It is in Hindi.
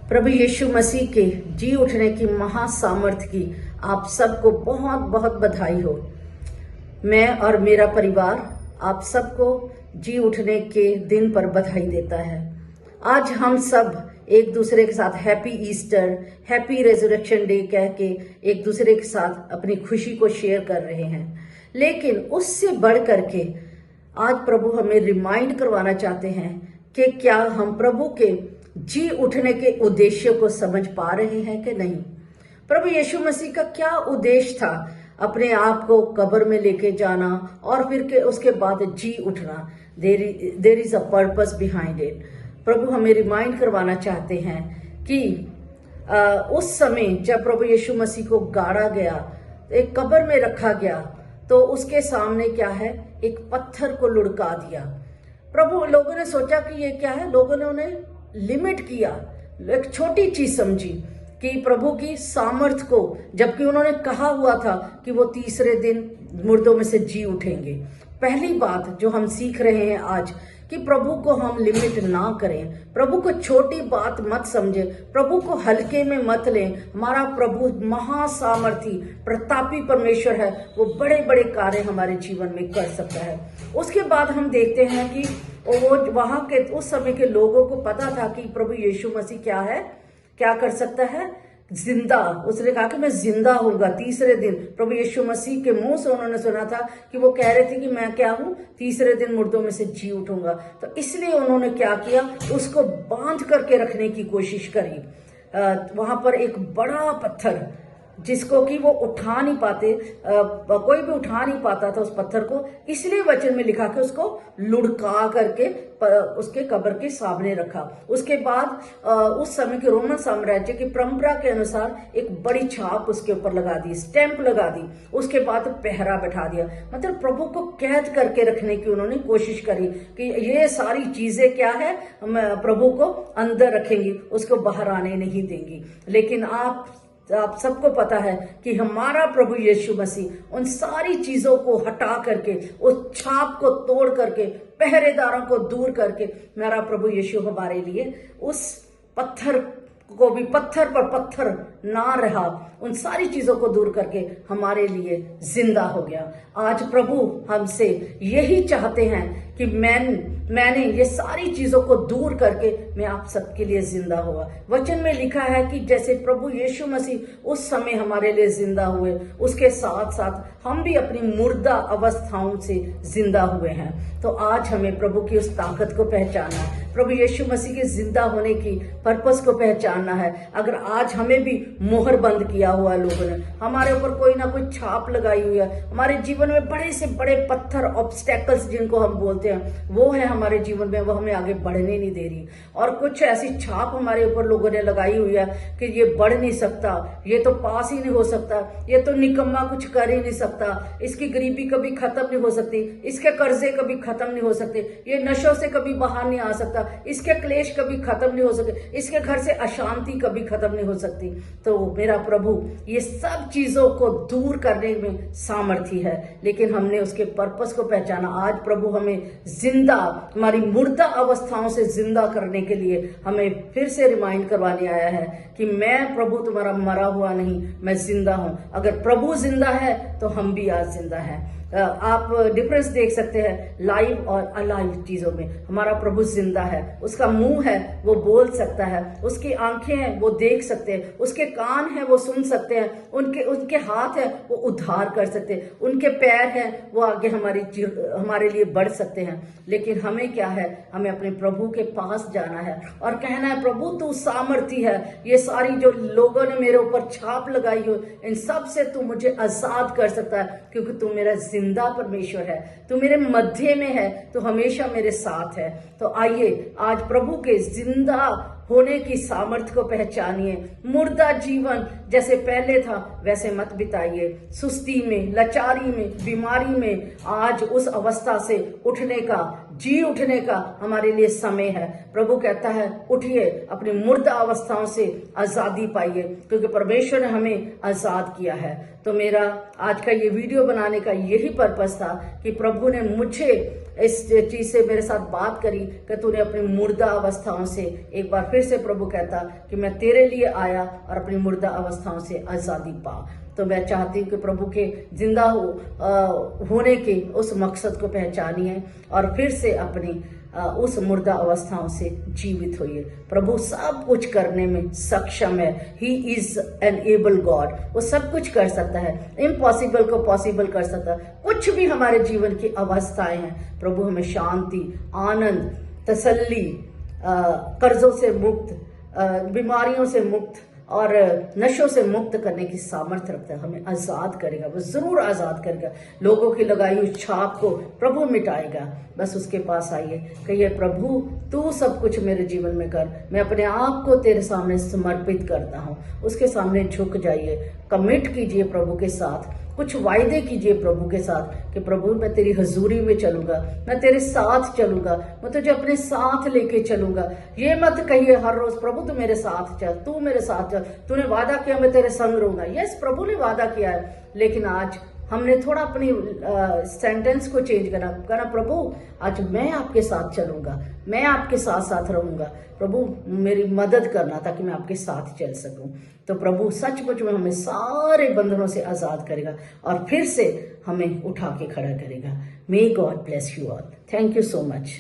प्रभु यीशु मसीह के जी उठने की महासामर्थ्य की आप सबको बहुत बहुत बधाई हो। मैं और मेरा परिवार आप सबको जी उठने के दिन पर बधाई देता है। आज हम सब एक दूसरे के साथ happy Easter, happy resurrection day कह के एक दूसरे के साथ अपनी खुशी को शेयर कर रहे हैं। लेकिन उससे बढ़ करके आज प्रभु हमें रिमाइंड करवाना चाहते हैं कि क्या हम प्रभु के जी उठने के उद्देश्य को समझ पा रहे हैं कि नहीं। प्रभु यीशु मसीह का क्या उद्देश्य था अपने आप को कब्र में लेके जाना और फिर के उसके बाद जी उठना। There is a purpose behind it. प्रभु हमें रिमाइंड करवाना चाहते हैं कि उस समय जब प्रभु यीशु मसीह को गाड़ा गया, एक कब्र में रखा गया, तो उसके सामने क्या है, एक पत्थर को लुढ़का दिया। प्रभु लोगों ने सोचा कि ये क्या है, लोगों ने उन्हें लिमिट किया, एक छोटी चीज समझी कि प्रभु की सामर्थ को, जबकि उन्होंने कहा हुआ था कि वो तीसरे दिन मुर्दों में से जी उठेंगे। पहली बात जो हम सीख रहे हैं आज कि प्रभु को हम लिमिट ना करें, प्रभु को छोटी बात मत समझे, प्रभु को हल्के में मत लें। हमारा प्रभु महासामर्थी प्रतापी परमेश्वर है, वो बड़े बड़े कार्य हमारे जीवन में कर सकता है। उसके बाद हम देखते हैं कि वो वहां के उस समय के लोगों को पता था कि प्रभु यीशु मसीह क्या है, क्या कर सकता है, जिंदा। उसने कहा कि मैं जिंदा होऊंगा तीसरे दिन। प्रभु यीशु मसीह के मुंह से उन्होंने सुना था कि वो कह रहे थे कि मैं क्या हूं, तीसरे दिन मुर्दों में से जी उठूंगा। तो इसलिए उन्होंने क्या किया, उसको बांध करके रखने की कोशिश करी। वहां पर एक बड़ा पत्थर जिसको कि वो उठा नहीं पाते, कोई भी उठा नहीं पाता था उस पत्थर को, इसलिए वचन में लिखा कि उसको लुढ़का करके उसके कब्र के सामने रखा। उसके बाद उस समय के रोमन साम्राज्य की परंपरा के अनुसार एक बड़ी छाप उसके ऊपर लगा दी, स्टैंप लगा दी। उसके बाद पहरा बैठा दिया। मतलब प्रभु को कैद करके रखने की उन्होंने कोशिश करी कि ये सारी चीजें क्या है, प्रभु को अंदर रखेंगी, उसको बाहर आने नहीं देंगी। लेकिन आप सबको पता है कि हमारा प्रभु यीशु मसीह उन सारी चीजों को हटा करके, उस छाप को तोड़ करके, पहरेदारों को दूर करके, मेरा प्रभु यीशु हमारे लिए उस पत्थर को भी पत्थर पर पत्थर ना रहा, उन सारी चीजों को दूर करके हमारे लिए जिंदा हो गया। आज प्रभु हमसे यही चाहते हैं कि मैंने ये सारी चीजों को दूर करके मैं आप सबके लिए जिंदा हुआ। वचन में लिखा है कि जैसे प्रभु यीशु मसीह उस समय हमारे लिए जिंदा हुए, उसके साथ साथ हम भी अपनी मुर्दा अवस्थाओं से जिंदा हुए हैं। तो आज हमें प्रभु की उस ताकत को पहचानना है, प्रभु यीशु मसीह के जिंदा होने की पर्पस को पहचानना है। अगर आज हमें भी मोहर बंद किया हुआ है, लोगों ने हमारे ऊपर कोई ना कोई छाप लगाई हुई है, हमारे जीवन में बड़े से बड़े पत्थर, ऑब्स्टेकल्स जिनको हम बोलते हैं, वो है हमारे जीवन में, वो हमें आगे बढ़ने नहीं दे रही। और कुछ ऐसी छाप हमारे ऊपर लोगों ने लगाई हुई है कि ये बढ़ नहीं सकता, ये तो पास ही नहीं हो सकता, ये तो निकम्मा कुछ कर ही नहीं सकता, इसकी गरीबी कभी खत्म नहीं हो सकती, इसके कर्जे कभी खत्म नहीं हो सकते, ये नशों से कभी बाहर नहीं आ सकता, इसके क्लेश कभी खत्म नहीं हो सकते, इसके घर से अशांति कभी खत्म नहीं हो सकती। तो मेरा प्रभु ये सब चीजों को दूर करने में सामर्थी है, लेकिन हमने उसके पर्पस को पहचाना। आज प्रभु हमें जिंदा, हमारी मुर्दा अवस्थाओं से जिंदा करने के लिए हमें फिर से रिमाइंड करवाने आया है कि मैं प्रभु तुम्हारा मरा हुआ नहीं, मैं जिंदा हूं। अगर प्रभु जिंदा है तो हम भी आज जिंदा हैं। आप डिफरेंस देख सकते हैं लाइव और अलाइव चीजों में। हमारा प्रभु जिंदा है, उसका मुंह है वो बोल सकता है, उसकी आंखें हैं वो देख सकते हैं, उसके कान हैं वो सुन सकते हैं, उनके हाथ है वो उद्धार कर सकते हैं, उनके पैर हैं वो आगे हमारे लिए बढ़ सकते हैं। लेकिन हमें क्या है, हमें अपने प्रभु के पास जाना है और कहना है, प्रभु तू सामर्थी है, ये सारी जो लोगों ने मेरे ऊपर छाप लगाई हो, इन सब से तू मुझे आजाद कर सकता है, क्योंकि तू मेरा जिंदा परमेश्वर है, तू मेरे मध्य में है, तू हमेशा मेरे साथ है। तो आइए आज प्रभु के जिंदा होने की सामर्थ्य को पहचानिए। मुर्दा जीवन जैसे पहले था वैसे मत बिताइए। सुस्ती में, लाचारी में, बीमारी में आज उस अवस्था से उठने का जी उठने का हमारे लिए समय है। प्रभु कहता है उठिए, अपनी मुर्दा अवस्थाओं से आजादी पाइए, क्योंकि परमेश्वर ने हमें आजाद किया है। तो मेरा आज का ये वीडियो बनाने का यही पर्पस था कि प्रभु ने मुझे इस चीज से मेरे साथ बात करी कि तूने अपनी मुर्दा अवस्थाओं से, एक बार फिर से प्रभु कहता कि मैं तेरे लिए आया और अपनी मुर्दा अवस्थाओं से आजादी पा। तो मैं चाहती हूँ कि प्रभु के जिंदा होने के उस मकसद को पहचानिए और फिर से अपनी उस मुर्दा अवस्थाओं से जीवित होइए। प्रभु सब कुछ करने में सक्षम है। He is an able God. वो सब कुछ कर सकता है, इम्पॉसिबल को पॉसिबल कर सकता है। कुछ भी हमारे जीवन की अवस्थाएं हैं, प्रभु हमें शांति, आनंद, तसल्ली, कर्जों से मुक्त, बीमारियों से मुक्त और नशों से मुक्त करने की सामर्थ्य रखता है। हमें आजाद करेगा, वो जरूर आजाद करेगा। लोगों की लगाई हुई छाप को प्रभु मिटाएगा। बस उसके पास आइए, कहिए प्रभु तू सब कुछ मेरे जीवन में कर, मैं अपने आप को तेरे सामने समर्पित करता हूँ। उसके सामने झुक जाइए, कमिट कीजिए प्रभु के साथ, कुछ वायदे कीजिए प्रभु के साथ कि प्रभु मैं तेरी हजूरी में चलूंगा, मैं तेरे साथ चलूंगा, मैं तुझे अपने साथ लेके चलूंगा। ये मत कहिए हर रोज प्रभु तू मेरे साथ चल, तू मेरे साथ चल, तूने वादा किया मैं तेरे संग रहूंगा। यस, प्रभु ने वादा किया है, लेकिन आज हमने थोड़ा अपनी सेंटेंस को चेंज करना प्रभु आज मैं आपके साथ चलूंगा, मैं आपके साथ साथ रहूंगा। प्रभु मेरी मदद करना ताकि मैं आपके साथ चल सकूं। तो प्रभु सचमुच में हमें सारे बंधनों से आजाद करेगा और फिर से हमें उठा के खड़ा करेगा। May God bless you all. Thank you so much.